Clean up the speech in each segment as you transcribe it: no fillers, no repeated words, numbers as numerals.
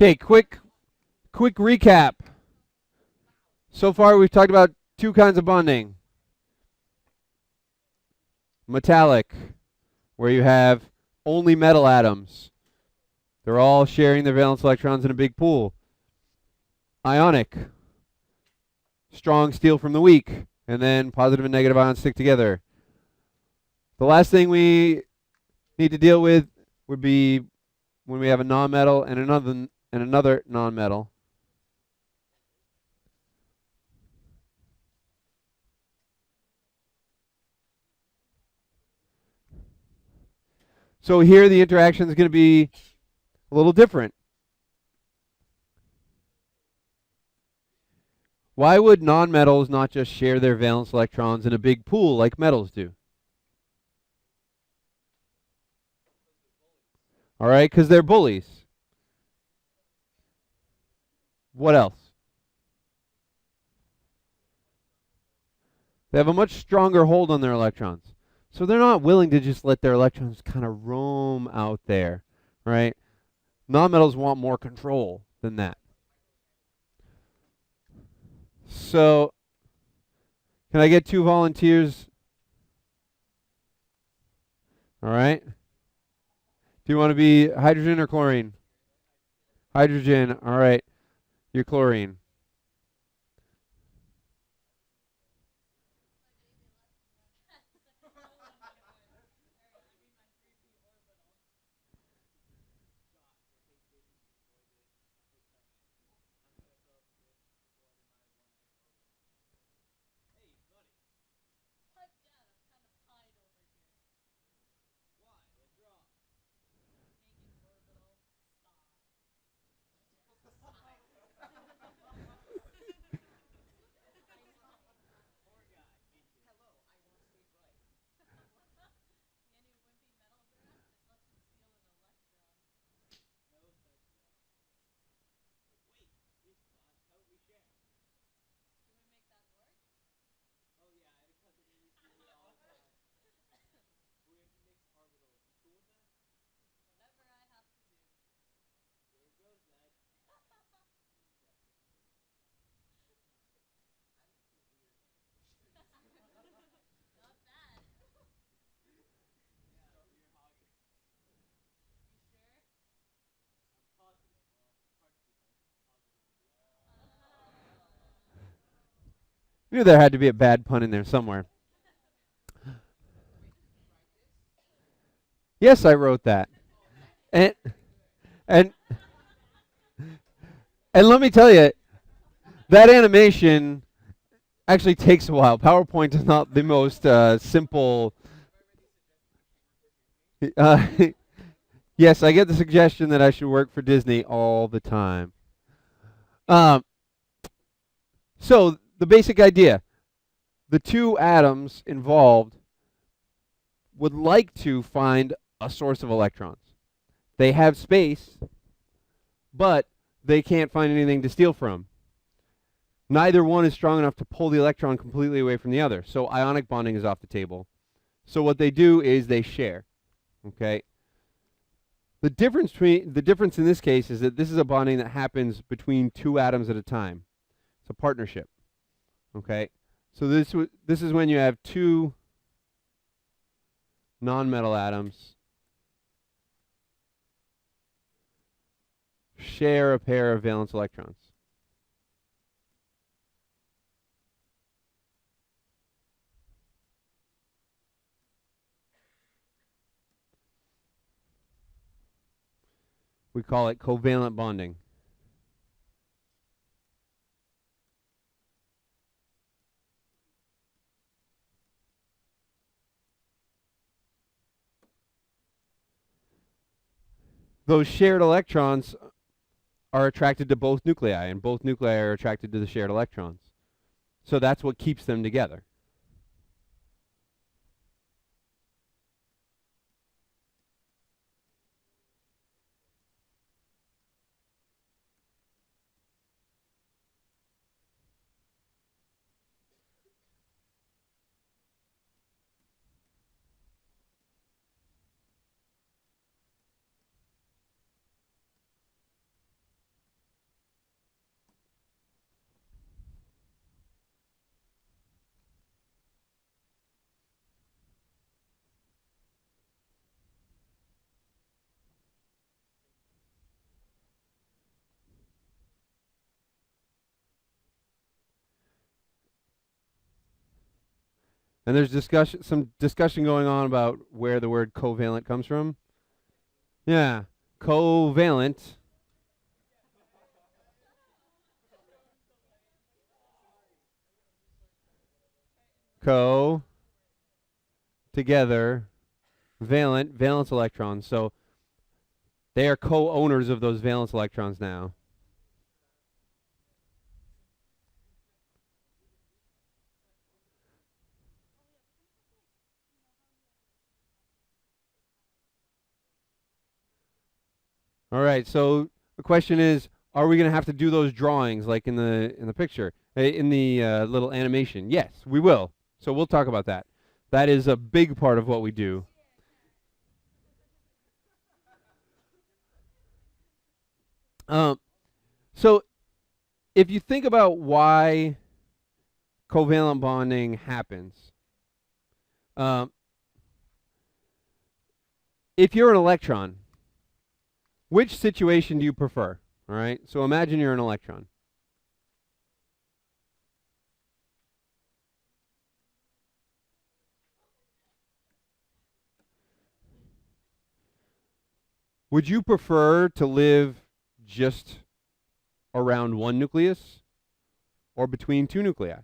Okay, quick recap. So far we've talked about two kinds of bonding. Metallic, where you have only metal atoms. They're all sharing their valence electrons in a big pool. Ionic, strong steal from the weak, and then positive and negative ions stick together. The last thing we need to deal with would be when we have a nonmetal and another nonmetal. So here the interaction is going to be a little different. Why would nonmetals not just share their valence electrons in a big pool like metals do? All right, because they're bullies. What else? They have a much stronger hold on their electrons. So they're not willing to just let their electrons kind of roam out there, right? Nonmetals want more control than that. So can I get 2 volunteers? All right. Do you want to be hydrogen or chlorine? Hydrogen. All right. You're chlorine. Knew there had to be a bad pun in there somewhere. Yes, I wrote that. And and and let me tell you, that animation actually takes a while. PowerPoint is not the most simple. Uh, yes, I get the suggestion that I should work for Disney all the time. Um, so the basic idea: the two atoms involved would like to find a source of electrons. They have space, but they can't find anything to steal from. Neither one is strong enough to pull the electron completely away from the other. So ionic bonding is off the table. So what they do is they share. Okay. The difference in this case is that this is a bonding that happens between two atoms at a time. It's a partnership. Okay. So this is when you have two nonmetal atoms share a pair of valence electrons. We call it covalent bonding. Those shared electrons are attracted to both nuclei, and both nuclei are attracted to the shared electrons. So that's what keeps them together. And there's some discussion going on about where the word covalent comes from. Yeah, covalent. Co, together, valence electrons. So they are co-owners of those valence electrons now. All right, so the question is, are we going to have to do those drawings like in the picture, in the little animation? Yes, we will. So we'll talk about that. That is a big part of what we do. So if you think about why covalent bonding happens, if you're an electron, which situation do you prefer? All right, so imagine you're an electron. Would you prefer to live just around one nucleus or between two nuclei?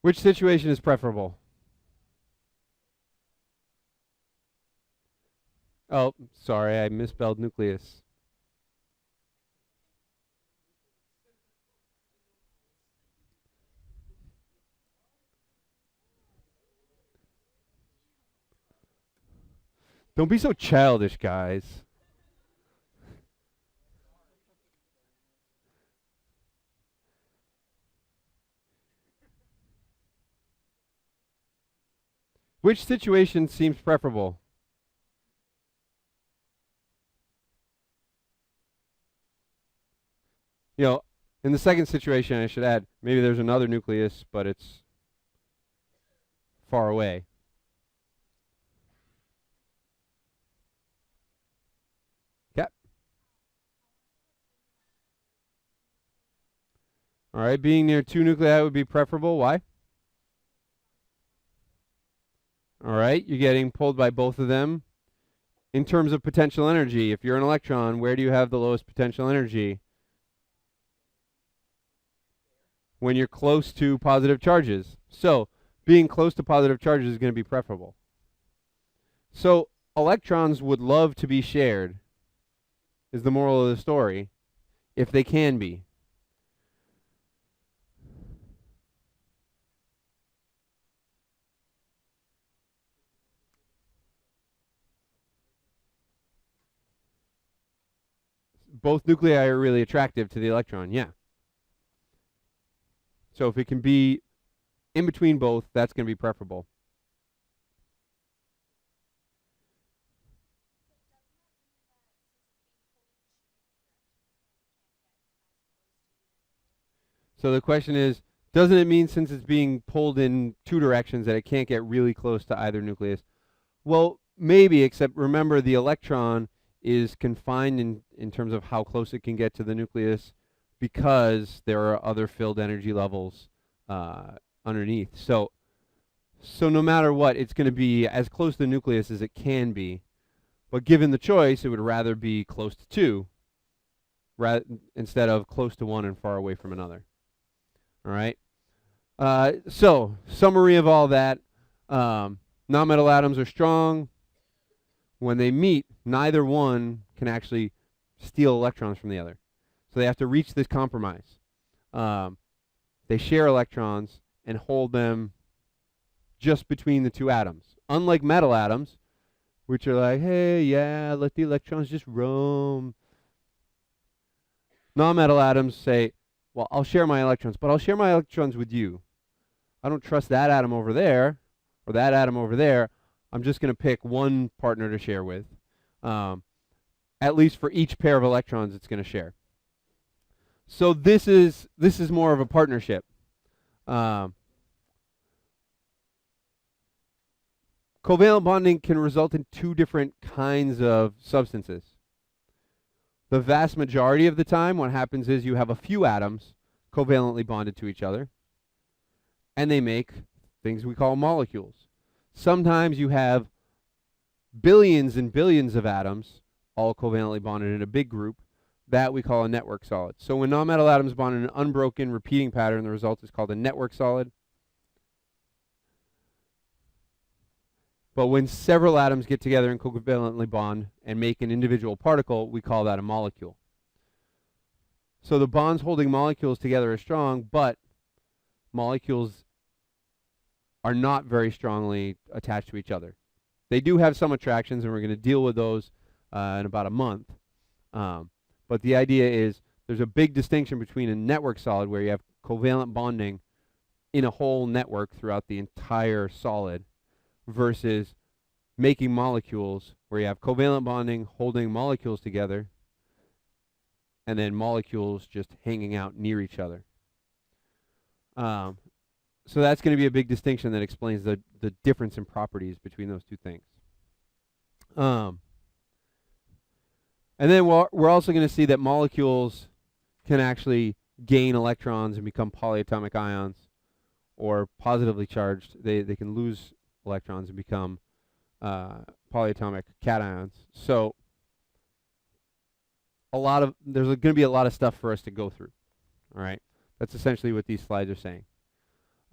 Which situation is preferable? Oh, sorry, I misspelled nucleus. Don't be so childish, guys. Which situation seems preferable? You know, in the second situation, I should add, maybe there's another nucleus, but it's far away. Yeah. All right, being near two nuclei would be preferable. Why? All right, you're getting pulled by both of them. In terms of potential energy, if you're an electron, where do you have the lowest potential energy? When you're close to positive charges. So being close to positive charges is going to be preferable. So electrons would love to be shared, is the moral of the story, if they can be. Both nuclei are really attractive to the electron, yeah. So if it can be in between both, that's going to be preferable. So the question is, doesn't it mean since it's being pulled in two directions that it can't get really close to either nucleus? Well, maybe, except remember the electron is confined in terms of how close it can get to the nucleus because there are other filled energy levels underneath. So no matter what, it's going to be as close to the nucleus as it can be. But given the choice, it would rather be close to two instead of close to one and far away from another. All right? So, summary of all that. Non-metal atoms are strong. When they meet, neither one can actually steal electrons from the other. So they have to reach this compromise. they share electrons and hold them just between the two atoms. Unlike metal atoms, which are like, hey, yeah, let the electrons just roam. Non-metal atoms say, well, I'll share my electrons, but I'll share my electrons with you. I don't trust that atom over there or that atom over there. I'm just going to pick one partner to share with, at least for each pair of electrons it's going to share. So this is more of a partnership. Covalent bonding can result in two different kinds of substances. The vast majority of the time, what happens is you have a few atoms covalently bonded to each other, and they make things we call molecules. Sometimes you have billions and billions of atoms all covalently bonded in a big group. That we call a network solid. So when nonmetal atoms bond in an unbroken repeating pattern, the result is called a network solid. But when several atoms get together and covalently bond and make an individual particle, we call that a molecule. So the bonds holding molecules together are strong, but molecules are not very strongly attached to each other. They do have some attractions, and we're going to deal with those in about a month. But the idea is there's a big distinction between a network solid, where you have covalent bonding in a whole network throughout the entire solid, versus making molecules where you have covalent bonding holding molecules together and then molecules just hanging out near each other. So that's going to be a big distinction that explains the difference in properties between those two things. And then we're also going to see that molecules can actually gain electrons and become polyatomic ions, or positively charged. They can lose electrons and become polyatomic cations. So there's going to be a lot of stuff for us to go through. All right, that's essentially what these slides are saying.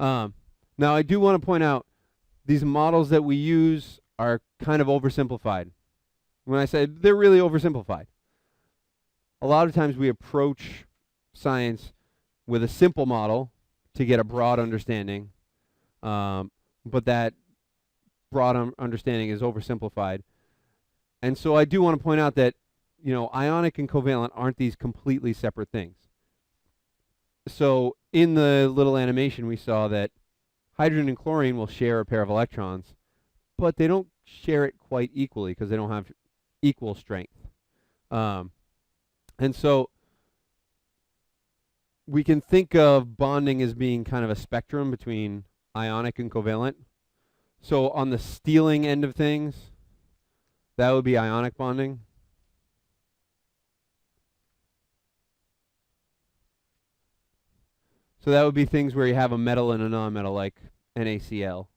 Now I do want to point out these models that we use are kind of oversimplified. When I say they're really oversimplified, a lot of times we approach science with a simple model to get a broad understanding, but that broad understanding is oversimplified. And so I do want to point out that, ionic and covalent aren't these completely separate things. So in the little animation we saw that hydrogen and chlorine will share a pair of electrons, but they don't share it quite equally because they don't have equal strength. And so we can think of bonding as being kind of a spectrum between ionic and covalent. So on the stealing end of things, that would be ionic bonding. So that would be things where you have a metal and a non-metal, like NaCl.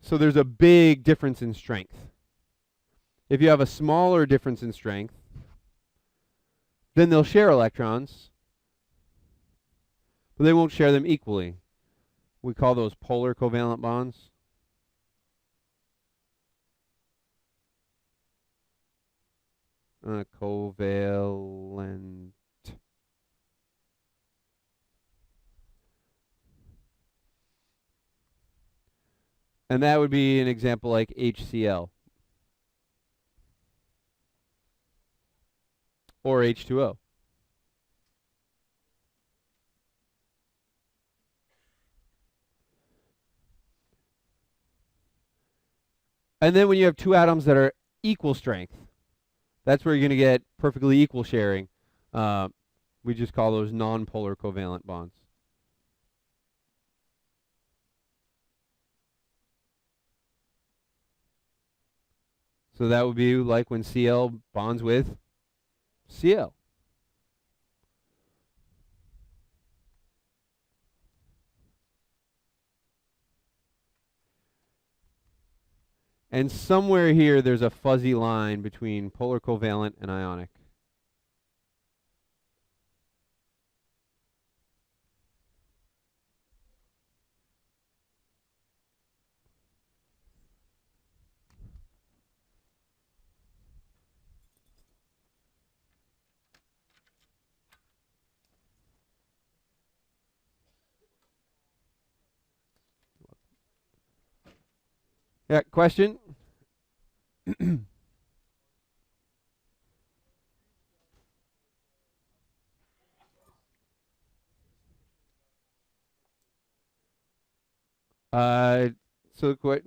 So there's a big difference in strength. If you have a smaller difference in strength, then they'll share electrons, but they won't share them equally. We call those polar covalent bonds. Covalent. And that would be an example like HCl or H2O. And then when you have two atoms that are equal strength, that's where you're going to get perfectly equal sharing. We just call those non-polar covalent bonds. So that would be like when Cl bonds with Cl. And somewhere here, there's a fuzzy line between polar covalent and ionic. Yeah, question? uh, so all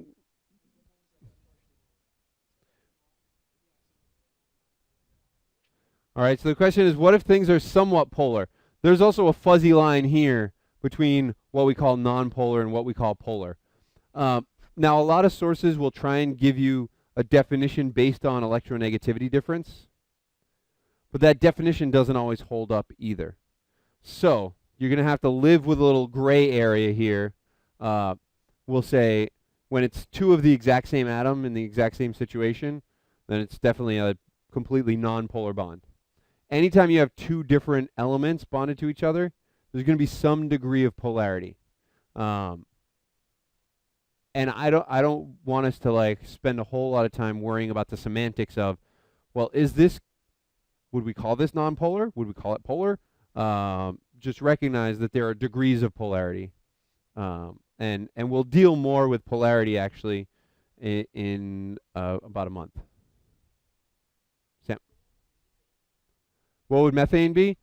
right, so the question is, what if things are somewhat polar? There's also a fuzzy line here between what we call nonpolar and what we call polar. Now, a lot of sources will try and give you a definition based on electronegativity difference, but that definition doesn't always hold up either. So you're going to have to live with a little gray area here. We'll say when it's two of the exact same atom in the exact same situation, then it's definitely a completely nonpolar bond. Anytime you have two different elements bonded to each other, there's going to be some degree of polarity. And I don't want us to like spend a whole lot of time worrying about the semantics of, well, would we call this nonpolar? Would we call it polar? Just recognize that there are degrees of polarity, and we'll deal more with polarity actually in about a month. Sam, what would methane be?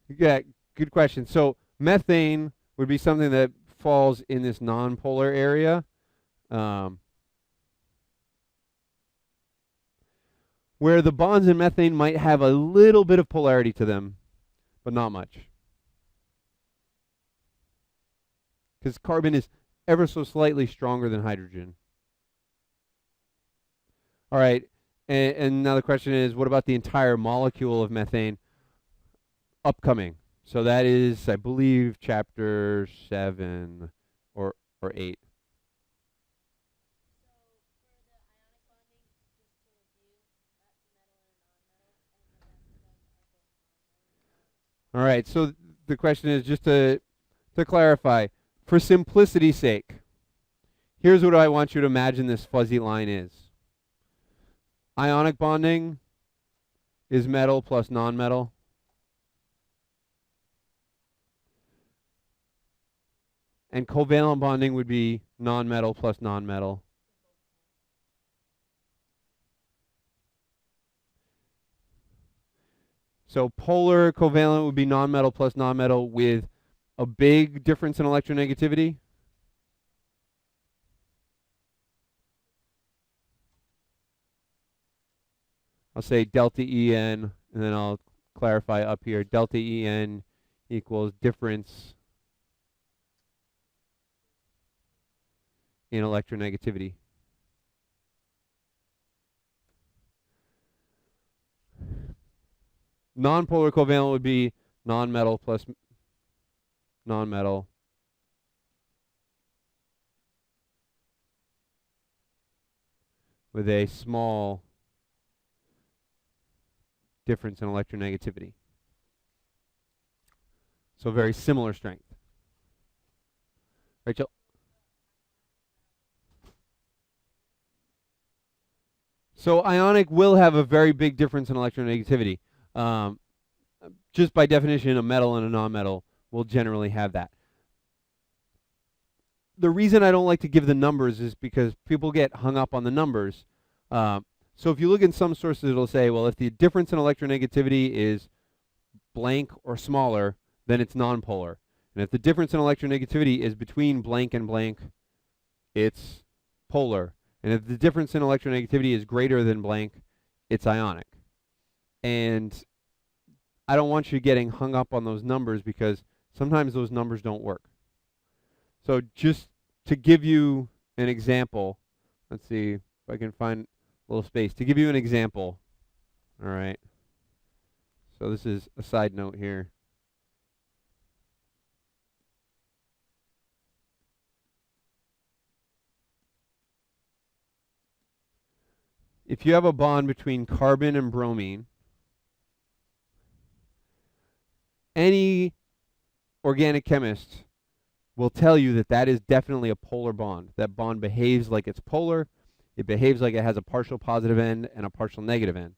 Yeah, good question. So methane would be something that falls in this nonpolar area. Where the bonds in methane might have a little bit of polarity to them, but not much. Because carbon is ever so slightly stronger than hydrogen. All right, and now the question is, what about the entire molecule of methane? Upcoming. So that is, I believe, chapter 7 or 8. All right, so the question is, just to clarify, for simplicity's sake, here's what I want you to imagine this fuzzy line is. Ionic bonding is metal plus nonmetal. And covalent bonding would be nonmetal plus nonmetal. So polar covalent would be nonmetal plus nonmetal with a big difference in electronegativity. I'll say delta En, and then I'll clarify up here. Delta En equals difference in electronegativity. Nonpolar covalent would be nonmetal plus nonmetal with a small difference in electronegativity. So very similar strength. Rachel? So ionic will have a very big difference in electronegativity. Just by definition, a metal and a nonmetal will generally have that. The reason I don't like to give the numbers is because people get hung up on the numbers. So if you look in some sources, it'll say, well, if the difference in electronegativity is blank or smaller, then it's nonpolar. And if the difference in electronegativity is between blank and blank, it's polar. And if the difference in electronegativity is greater than blank, it's ionic. And I don't want you getting hung up on those numbers because sometimes those numbers don't work. So just to give you an example, let's see if I can find a little space. To give you an example, all right. So this is a side note here. If you have a bond between carbon and bromine, any organic chemist will tell you that that is definitely a polar bond. That bond behaves like it's polar. It behaves like it has a partial positive end and a partial negative end.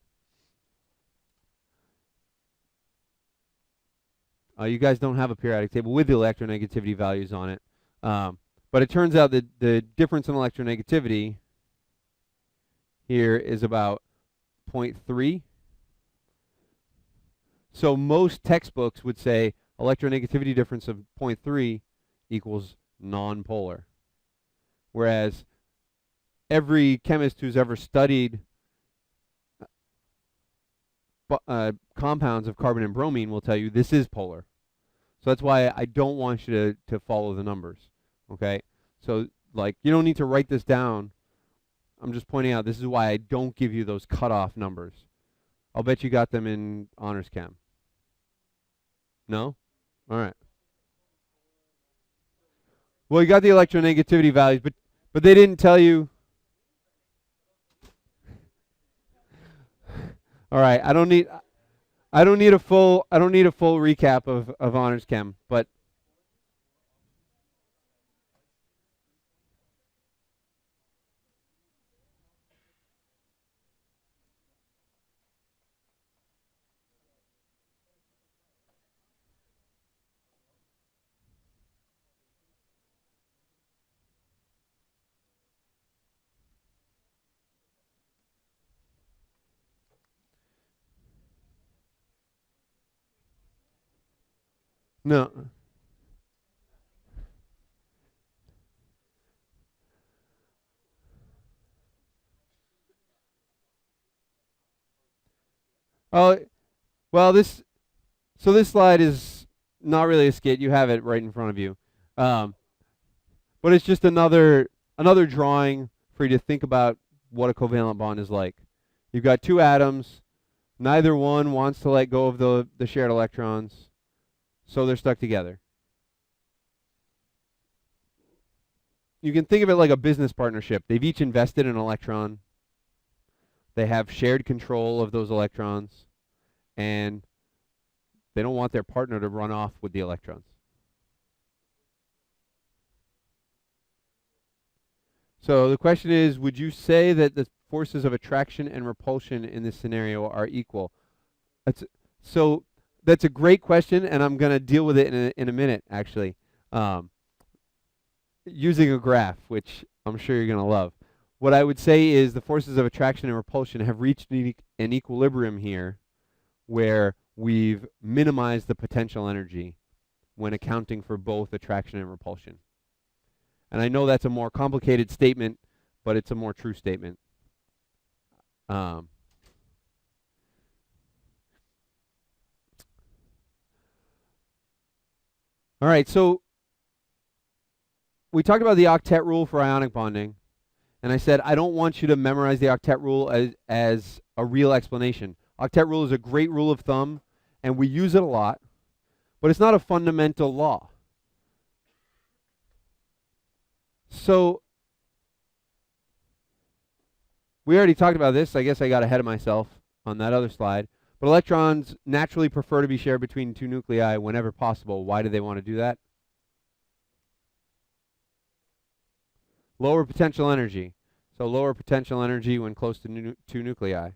You guys don't have a periodic table with the electronegativity values on it. But it turns out that the difference in electronegativity, here is about 0.3. So most textbooks would say electronegativity difference of 0.3 equals nonpolar. Whereas every chemist who's ever studied compounds of carbon and bromine will tell you this is polar. So that's why I don't want you to follow the numbers. Okay? So like you don't need to write this down. I'm just pointing out this is why I don't give you those cutoff numbers. I'll bet you got them in honors chem. No? All right. Well, you got the electronegativity values, but they didn't tell you. All right, I don't need a full recap of honors chem, but no. Oh, well, this slide is not really a skit. You have it right in front of you, but it's just another drawing for you to think about what a covalent bond is like. You've got two atoms. Neither one wants to let go of the shared electrons, so they're stuck together. You can think of it like a business partnership. They've each invested an electron. They have shared control of those electrons, and they don't want their partner to run off with the electrons. So the question is, would you say that the forces of attraction and repulsion in this scenario are equal? So that's a great question, and I'm going to deal with it in a minute, actually, using a graph, which I'm sure you're going to love. What I would say is the forces of attraction and repulsion have reached an equilibrium here where we've minimized the potential energy when accounting for both attraction and repulsion. And I know that's a more complicated statement, but it's a more true statement. All right, so we talked about the octet rule for ionic bonding, and I said I don't want you to memorize the octet rule as a real explanation. Octet rule is a great rule of thumb, and we use it a lot, but it's not a fundamental law. So we already talked about this. I guess I got ahead of myself on that other slide. But electrons naturally prefer to be shared between two nuclei whenever possible. Why do they want to do that? Lower potential energy. So lower potential energy when close to two nuclei.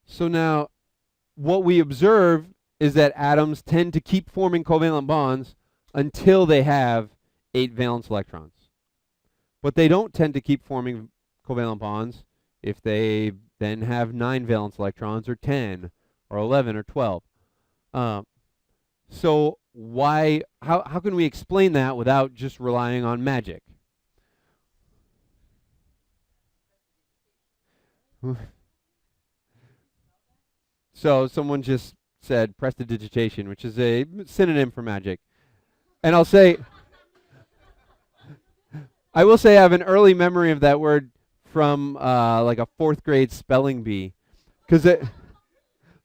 So now, what we observe is that atoms tend to keep forming covalent bonds until they have 8 valence electrons. But they don't tend to keep forming covalent bonds if they then have 9 valence electrons, or 10, or 11, or 12. So how can we explain that without just relying on magic? So someone just said prestidigitation, which is a synonym for magic. And I will say I have an early memory of that word from like a 4th grade spelling bee.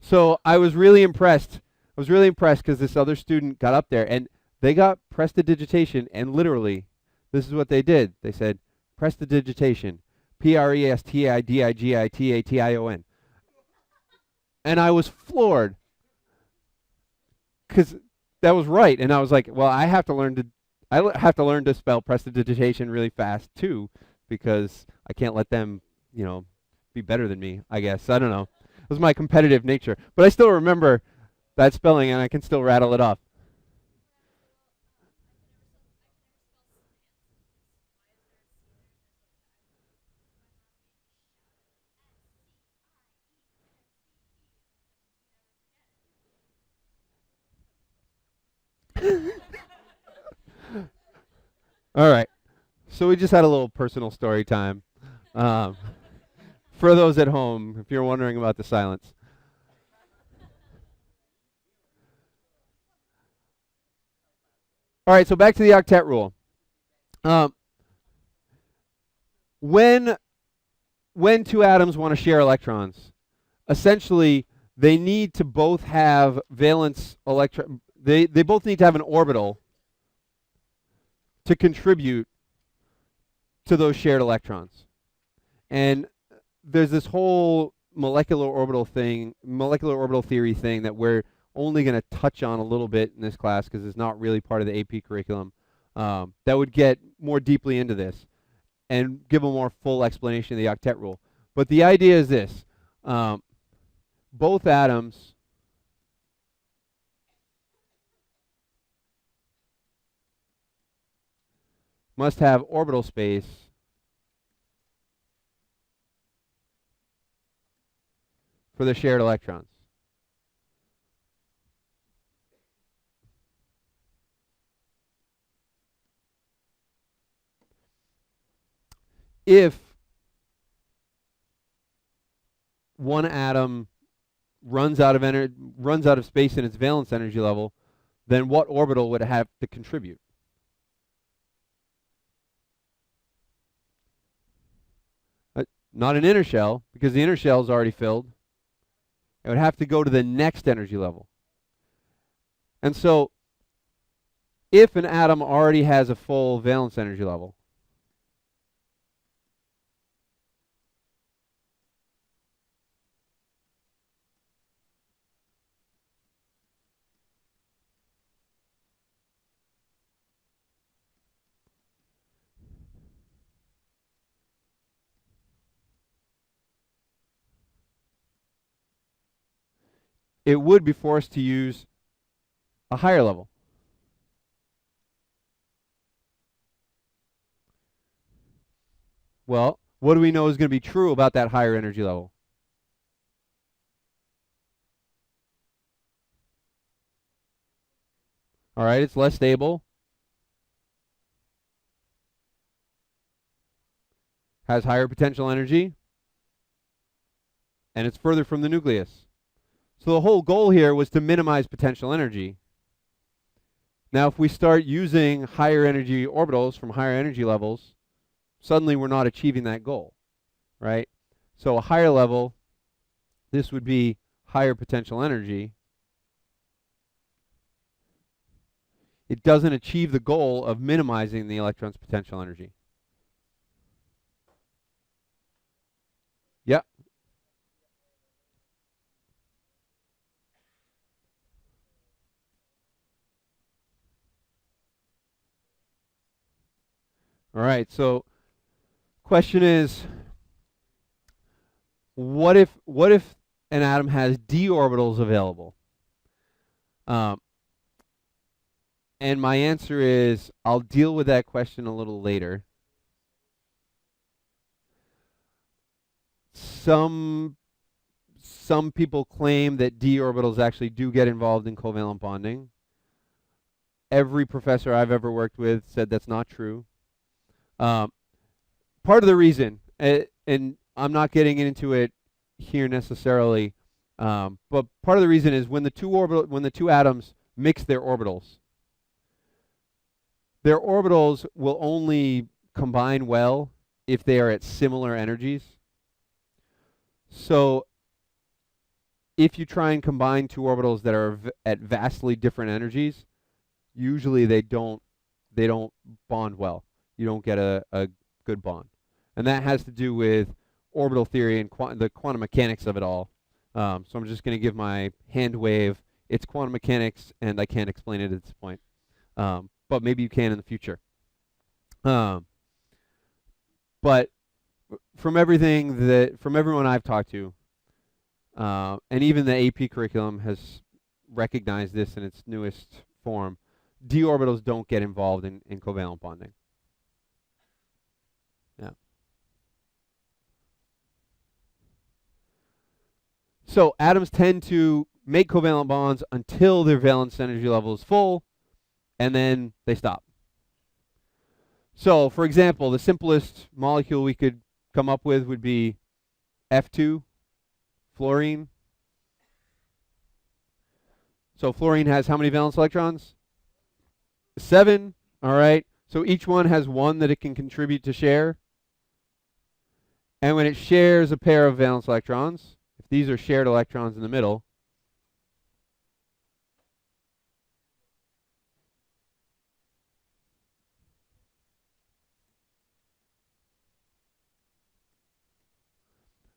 So I was really impressed. I was really impressed because this other student got up there and they got prestidigitation, and literally this is what they did. They said prestidigitation, prestidigitation. And I was floored because that was right. And I was like, well, I have to learn to spell prestidigitation really fast too, because I can't let them, be better than me, I guess. I don't know. It was my competitive nature. But I still remember that spelling, and I can still rattle it off. All right. So we just had a little personal story time. Um, for those at home, if you're wondering about the silence. All right, so back to the octet rule. Um, when when two atoms want to share electrons, essentially they need to both have valence electron. They both need to have an orbital to contribute to those shared electrons. And there's this whole molecular orbital theory thing that we're only going to touch on a little bit in this class because it's not really part of the AP curriculum. That would get more deeply into this and give a more full explanation of the octet rule. But the idea is this. Both atoms must have orbital space for the shared electrons. If one atom runs out of space in its valence energy level, then what orbital would it have to contribute? Not an inner shell, because the inner shell is already filled. It would have to go to the next energy level. And so, if an atom already has a full valence energy level, it would be forced to use a higher level. Well, what do we know is going to be true about that higher energy level? All right, it's less stable, has higher potential energy, and it's further from the nucleus. So the whole goal here was to minimize potential energy. Now, if we start using higher energy orbitals from higher energy levels, suddenly we're not achieving that goal, right? So a higher level, this would be higher potential energy. It doesn't achieve the goal of minimizing the electron's potential energy. Yep. All right, so question is, what if an atom has d orbitals available? And my answer is, I'll deal with that question a little later. Some people claim that d orbitals actually do get involved in covalent bonding. Every professor I've ever worked with said that's not true. Part of the reason, and I'm not getting into it here necessarily, but part of the reason is when the two atoms mix their orbitals will only combine well if they are at similar energies. So if you try and combine two orbitals that are at vastly different energies, usually they don't bond well. You don't get a good bond. And that has to do with orbital theory and the quantum mechanics of it all. So I'm just going to give my hand wave. It's quantum mechanics, and I can't explain it at this point. But maybe you can in the future. But from everyone I've talked to, and even the AP curriculum has recognized this in its newest form, d orbitals don't get involved in covalent bonding. Yeah. So atoms tend to make covalent bonds until their valence energy level is full, and then they stop. So, for example, the simplest molecule we could come up with would be F2, fluorine. So fluorine has how many valence electrons? 7. All right. So each one has 1 that it can contribute to share. And when it shares a pair of valence electrons, if these are shared electrons in the middle,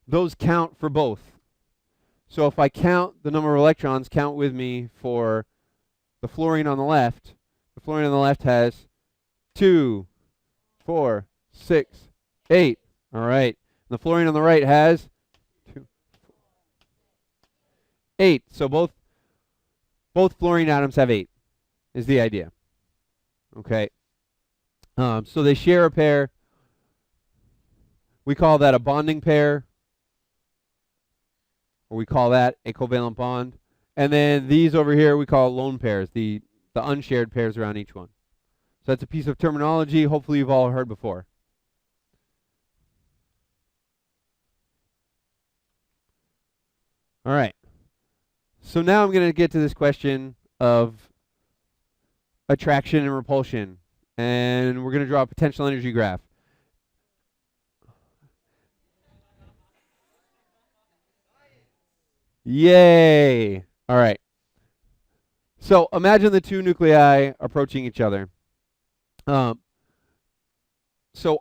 those count for both. So if I count the number of electrons, count with me for the fluorine on the left. The fluorine on the left has 2, 4, 6, 8. All right. And the fluorine on the right has 2, 8. So both fluorine atoms have 8 is the idea. Okay. So they share a pair. We call that a bonding pair, or we call that a covalent bond. And then these over here we call lone pairs, the unshared pairs around each one. So that's a piece of terminology hopefully you've all heard before. All right. So now I'm going to get to this question of attraction and repulsion. And we're going to draw a potential energy graph. Yay! All right. So imagine the two nuclei approaching each other. So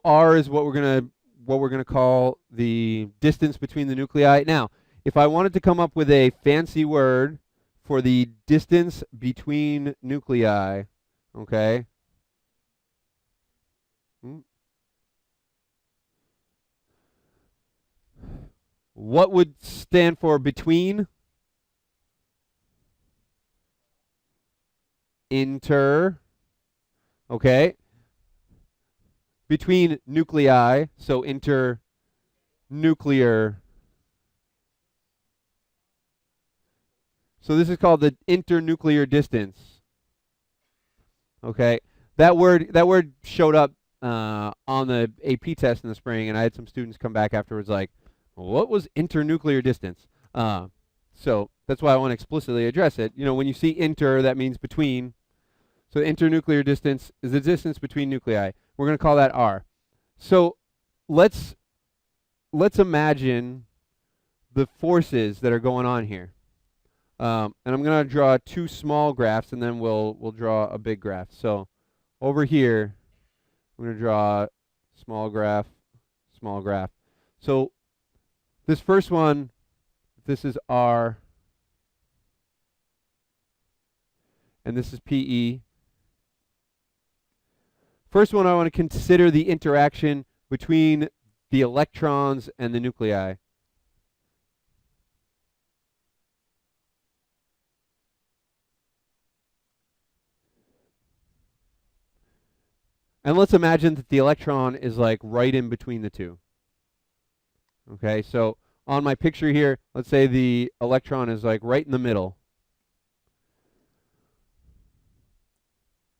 R is what we're gonna call the distance between the nuclei. Now, if I wanted to come up with a fancy word for the distance between nuclei, okay? What would stand for between? Inter. Okay. Between nuclei, so internuclear. So this is called the internuclear distance. Okay. That word showed up on the AP test in the spring, and I had some students come back afterwards like, what was internuclear distance? So that's why I want to explicitly address it. You know, when you see inter, that means between. So the internuclear distance is the distance between nuclei. We're going to call that R. So let's imagine the forces that are going on here. And I'm going to draw 2 small graphs, and then we'll draw a big graph. So over here, I'm going to draw small graph, small graph. So this first one, this is R, and this is PE. First one, I want to consider the interaction between the electrons and the nuclei. And let's imagine that the electron is like right in between the two. Okay, so on my picture here, let's say the electron is like right in the middle.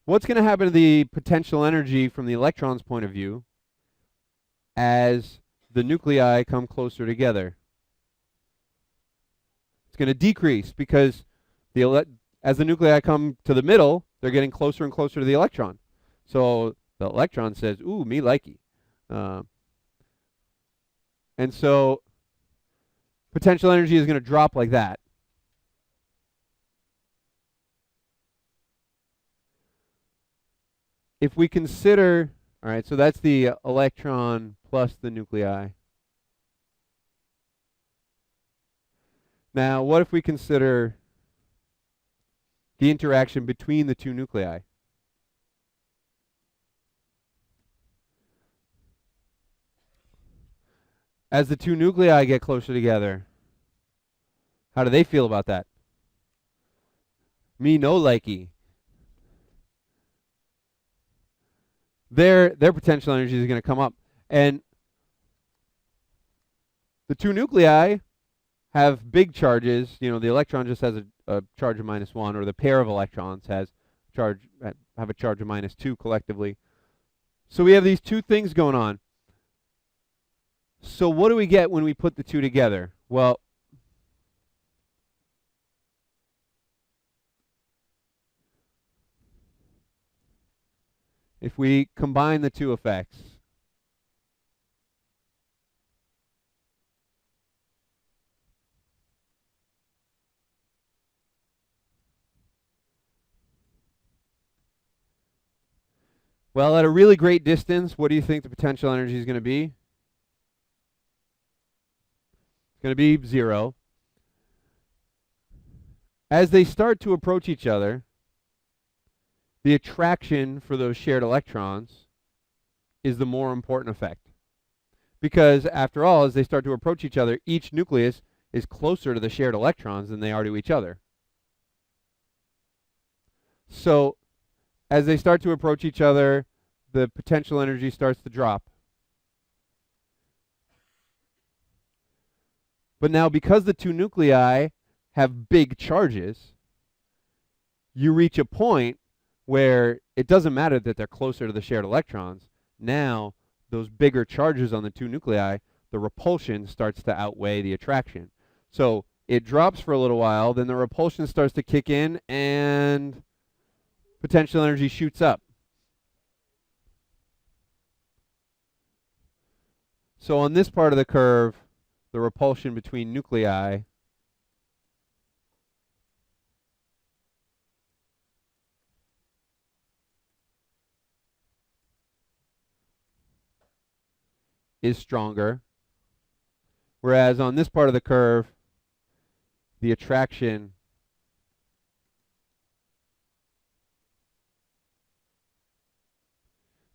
What's going to happen to the potential energy from the electron's point of view as the nuclei come closer together? It's going to decrease because as the nuclei come to the middle, they're getting closer and closer to the electron. So the electron says, ooh, me likey. And so potential energy is going to drop like that. If we consider, all right, so that's the electron plus the nuclei. Now, what if we consider the interaction between the two nuclei? As the two nuclei get closer together, how do they feel about that? Me no likey. Their potential energy is going to come up. And the two nuclei have big charges. You know, the electron just has a charge of -1, or the pair of electrons have a charge of -2 collectively. So we have these two things going on. So what do we get when we put the two together? Well, if we combine the two effects, well, at a really great distance, what do you think the potential energy is going to be? It's going to be 0. As they start to approach each other, the attraction for those shared electrons is the more important effect. Because after all, as they start to approach each other, each nucleus is closer to the shared electrons than they are to each other. So as they start to approach each other, the potential energy starts to drop. But now, because the two nuclei have big charges, you reach a point where it doesn't matter that they're closer to the shared electrons. Now, those bigger charges on the two nuclei, the repulsion starts to outweigh the attraction. So it drops for a little while, then the repulsion starts to kick in, and potential energy shoots up. So on this part of the curve, the repulsion between nuclei is stronger, whereas on this part of the curve, the attraction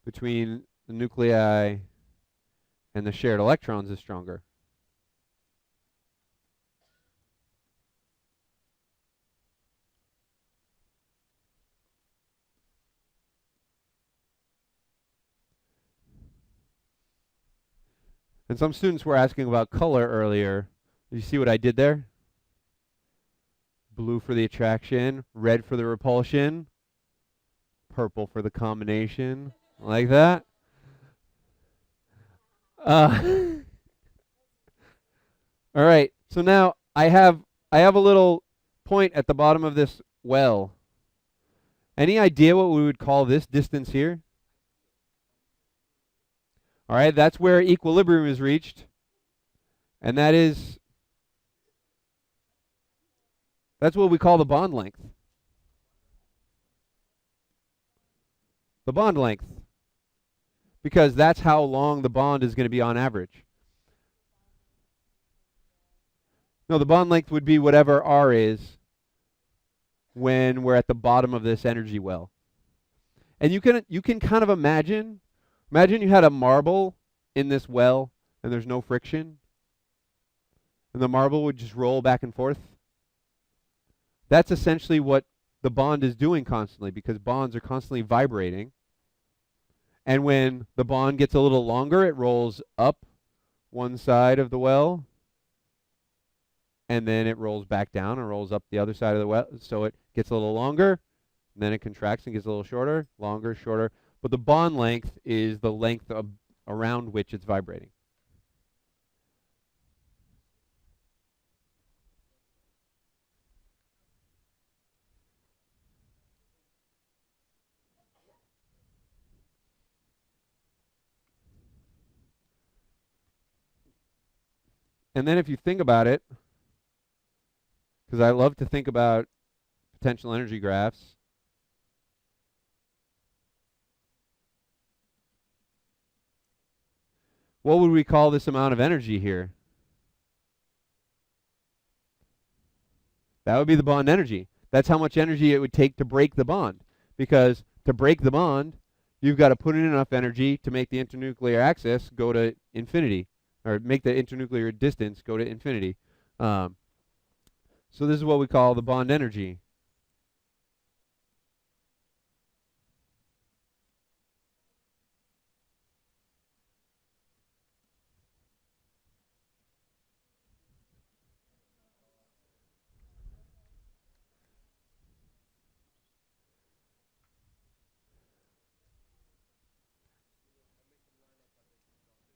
between the nuclei and the shared electrons is stronger. And some students were asking about color earlier. Did you see what I did there? Blue for the attraction, red for the repulsion, purple for the combination. Like that? All right. So now I have a little point at the bottom of this well. Any idea what we would call this distance here? All right, that's where equilibrium is reached. And that's what we call the bond length. The bond length. Because that's how long the bond is going to be on average. No, the bond length would be whatever R is when we're at the bottom of this energy well. And you can kind of imagine you had a marble in this well and there's no friction, and the marble would just roll back and forth. That's essentially what the bond is doing constantly, because bonds are constantly vibrating. And when the bond gets a little longer, it rolls up one side of the well, and then it rolls back down and rolls up the other side of the well. So it gets a little longer, and then it contracts and gets a little shorter, longer, shorter. But the bond length is the length around which it's vibrating. And then if you think about it, because I love to think about potential energy graphs, what would we call this amount of energy here? That would be the bond energy. That's how much energy it would take to break the bond. Because to break the bond, you've got to put in enough energy to make the internuclear axis go to infinity, or make the internuclear distance go to infinity. So this is what we call the bond energy.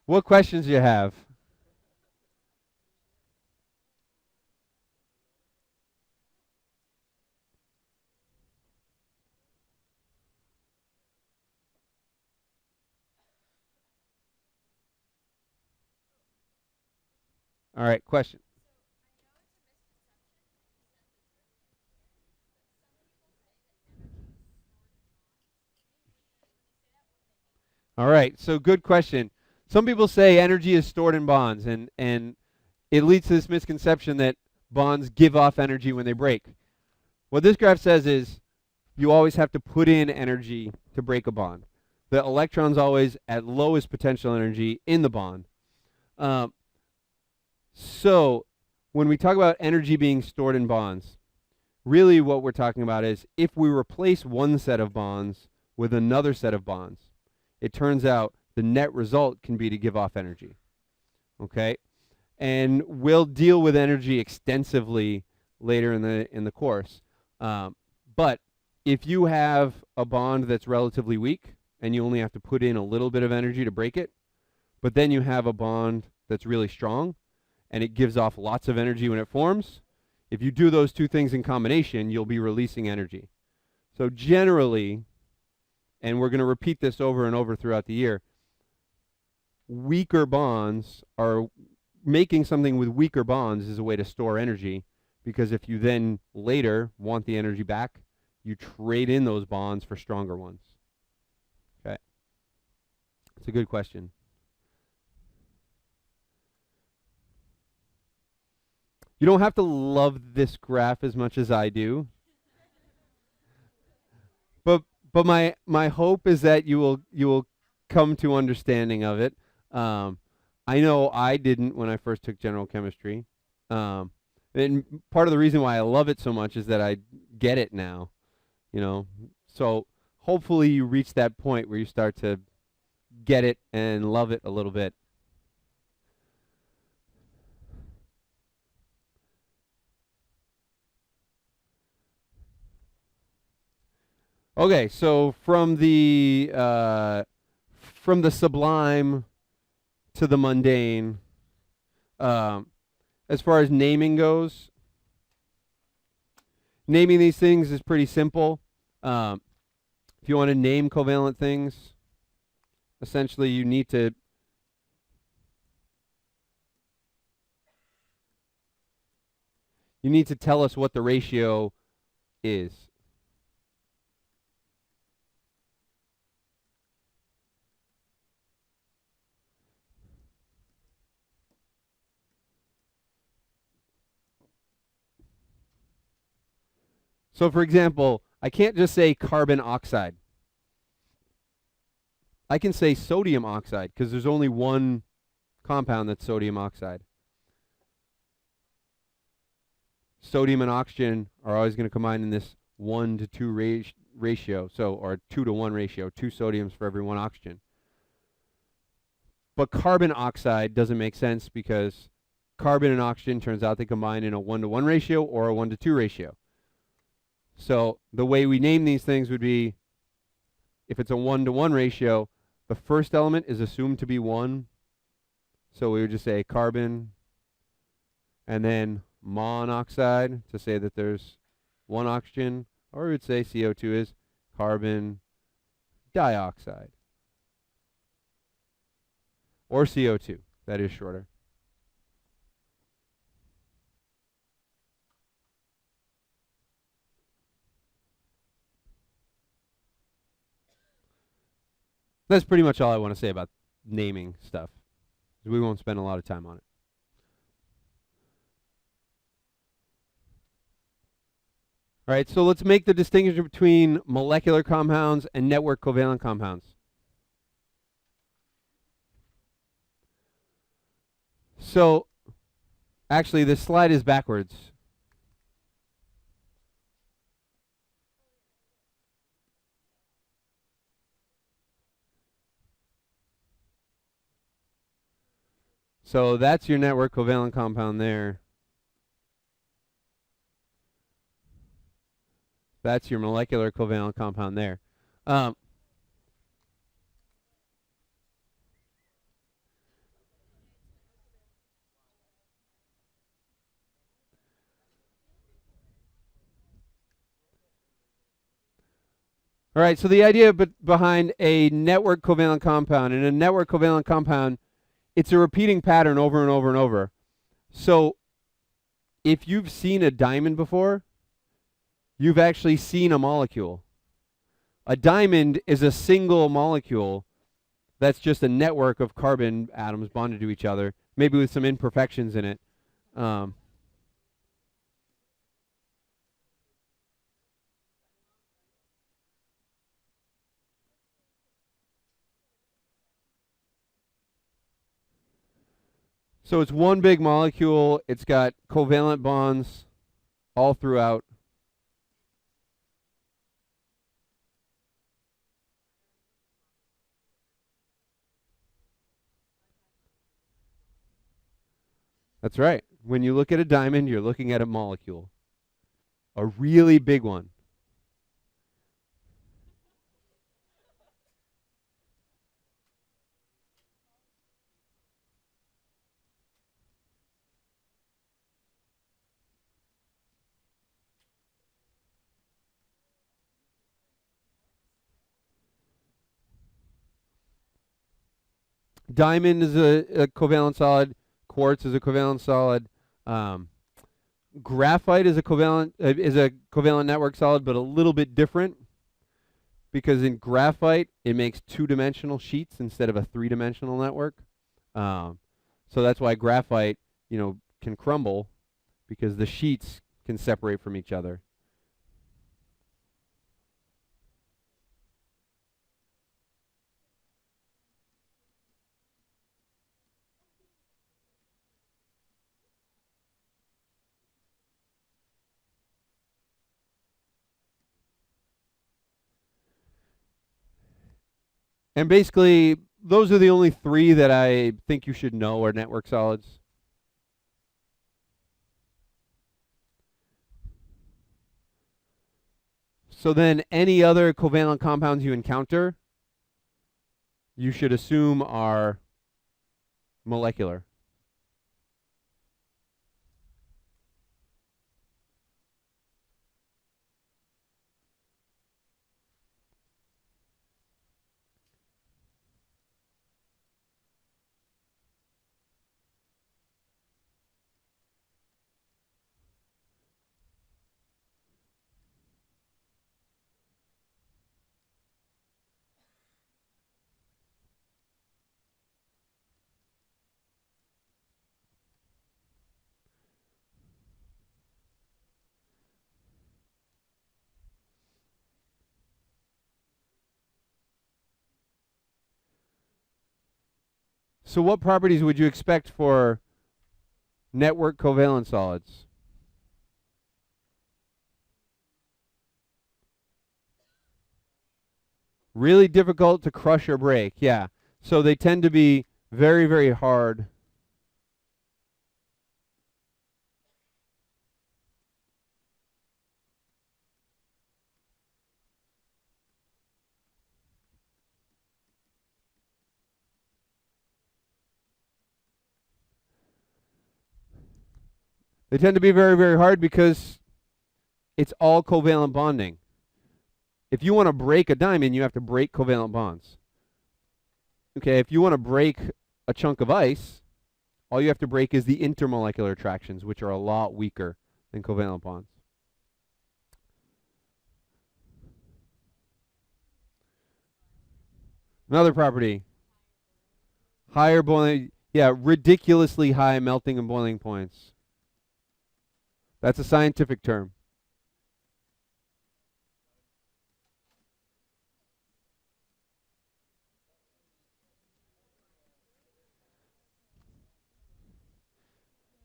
What questions do you have? All right, question. All right, so good question. Some people say energy is stored in bonds, and it leads to this misconception that bonds give off energy when they break. What this graph says is you always have to put in energy to break a bond. The electron's always at lowest potential energy in the bond. So when we talk about energy being stored in bonds, really what we're talking about is if we replace one set of bonds with another set of bonds, it turns out the net result can be to give off energy. Okay? And we'll deal with energy extensively later in the course. But if you have a bond that's relatively weak and you only have to put in a little bit of energy to break it, but then you have a bond that's really strong and it gives off lots of energy when it forms, if you do those two things in combination, you'll be releasing energy. So generally, and we're going to repeat this over and over throughout the year, weaker bonds are making something with weaker bonds is a way to store energy, because if you then later want the energy back, you trade in those bonds for stronger ones. Okay. It's a good question. You don't have to love this graph as much as I do. But my hope is that you will come to understanding of it. I know I didn't when I first took general chemistry. And part of the reason why I love it so much is that I get it now, you know. So hopefully you reach that point where you start to get it and love it a little bit. Okay, so from the sublime to the mundane, as far as naming goes, naming these things is pretty simple. If you want to name covalent things, essentially you need to tell us what the ratio is. So for example, I can't just say carbon oxide. I can say sodium oxide because there's only one compound that's sodium oxide. Sodium and oxygen are always going to combine in this 1 to 2 ratio, or 2 to 1 ratio, 2 sodiums for every 1 oxygen. But carbon oxide doesn't make sense because carbon and oxygen turns out they combine in a 1 to 1 ratio or a 1 to 2 ratio. So the way we name these things would be, if it's a 1 to 1 ratio, the first element is assumed to be 1. So we would just say carbon, and then monoxide to say that there's 1 oxygen, or we would say CO2 is carbon dioxide. Or CO2, that is shorter. That's pretty much all I want to say about naming stuff. We won't spend a lot of time on it. All right, so let's make the distinction between molecular compounds and network covalent compounds. So, actually, this slide is backwards. So that's your network covalent compound there. That's your molecular covalent compound there. All right, so the idea behind a network covalent compound, in a network covalent compound, it's a repeating pattern over and over and over. So if you've seen a diamond before, you've actually seen a molecule. A diamond is a single molecule that's just a network of carbon atoms bonded to each other, maybe with some imperfections in it. So it's one big molecule. It's got covalent bonds all throughout. That's right. When you look at a diamond, you're looking at a molecule. A really big one. Diamond is a covalent solid. Quartz is a covalent solid. Graphite is a covalent network solid, but a little bit different because in graphite it makes two-dimensional sheets instead of a three-dimensional network. So that's why graphite, can crumble because the sheets can separate from each other. And basically, those are the only three that I think you should know are network solids. So then any other covalent compounds you encounter, you should assume are molecular. So what properties would you expect for network covalent solids? Really difficult to crush or break, yeah. So they tend to be very, very hard. They tend to be very, very hard because it's all covalent bonding. If you want to break a diamond, you have to break covalent bonds. Okay, if you want to break a chunk of ice, all you have to break is the intermolecular attractions, which are a lot weaker than covalent bonds. Another property, higher boiling, yeah, ridiculously high melting and boiling points. That's a scientific term.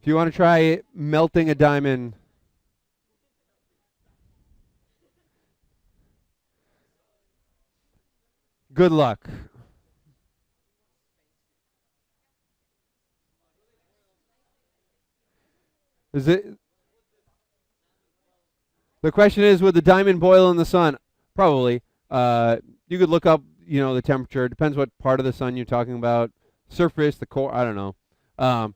If you want to try melting a diamond, good luck. Is it? The question is, would the diamond boil in the sun? Probably. You could look up, the temperature. It depends what part of the sun you're talking about. Surface, the core. I don't know. Um,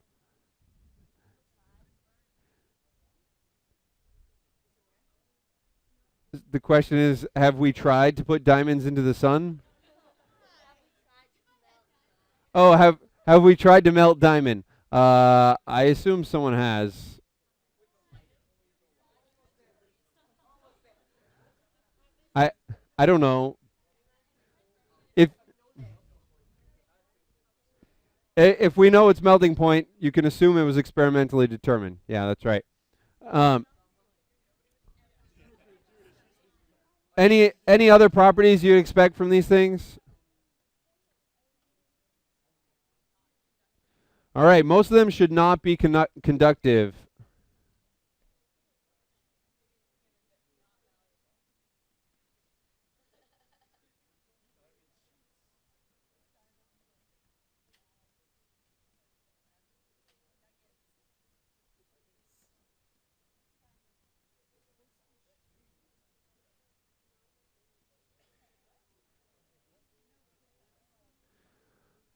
the question is, have we tried to put diamonds into the sun? Oh, have we tried to melt diamond? I assume someone has. I I don't know. If if we know its melting point, you can assume it was experimentally determined. Yeah, that's right. Um, any other properties you'd expect from these things? All right, most of them should not be conductive.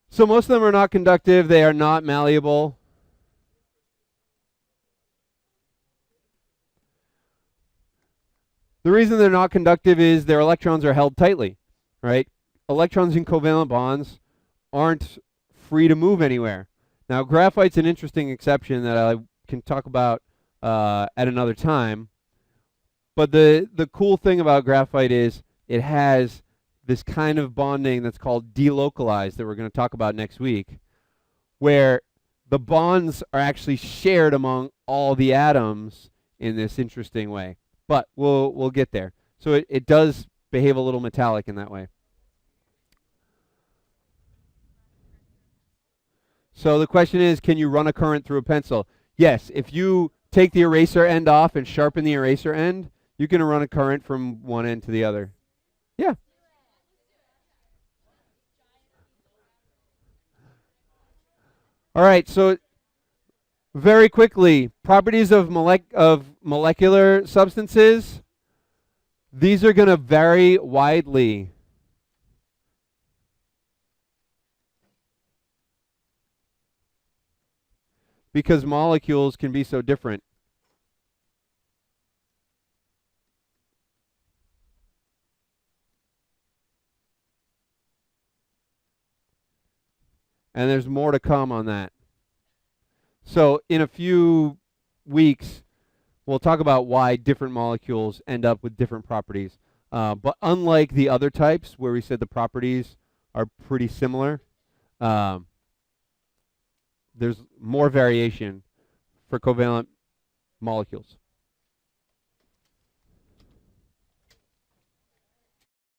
So most of them are not conductive. They are not malleable. The reason they're not conductive is their electrons are held tightly, right? Electrons in covalent bonds aren't free to move anywhere. Now, graphite's an interesting exception that I can talk about at another time. But the cool thing about graphite is it has this kind of bonding that's called delocalized that we're going to talk about next week, where the bonds are actually shared among all the atoms in this interesting way. But we'll get there. So it does behave a little metallic in that way. So the question is, can you run a current through a pencil? Yes, if you take the eraser end off and sharpen the eraser end, you can run a current from one end to the other. Yeah. All right, so very quickly, properties of molecular substances. These are going to vary widely. Because molecules can be so different. And there's more to come on that. So in a few weeks, we'll talk about why different molecules end up with different properties. But unlike the other types where we said the properties are pretty similar, um, there's more variation for covalent molecules.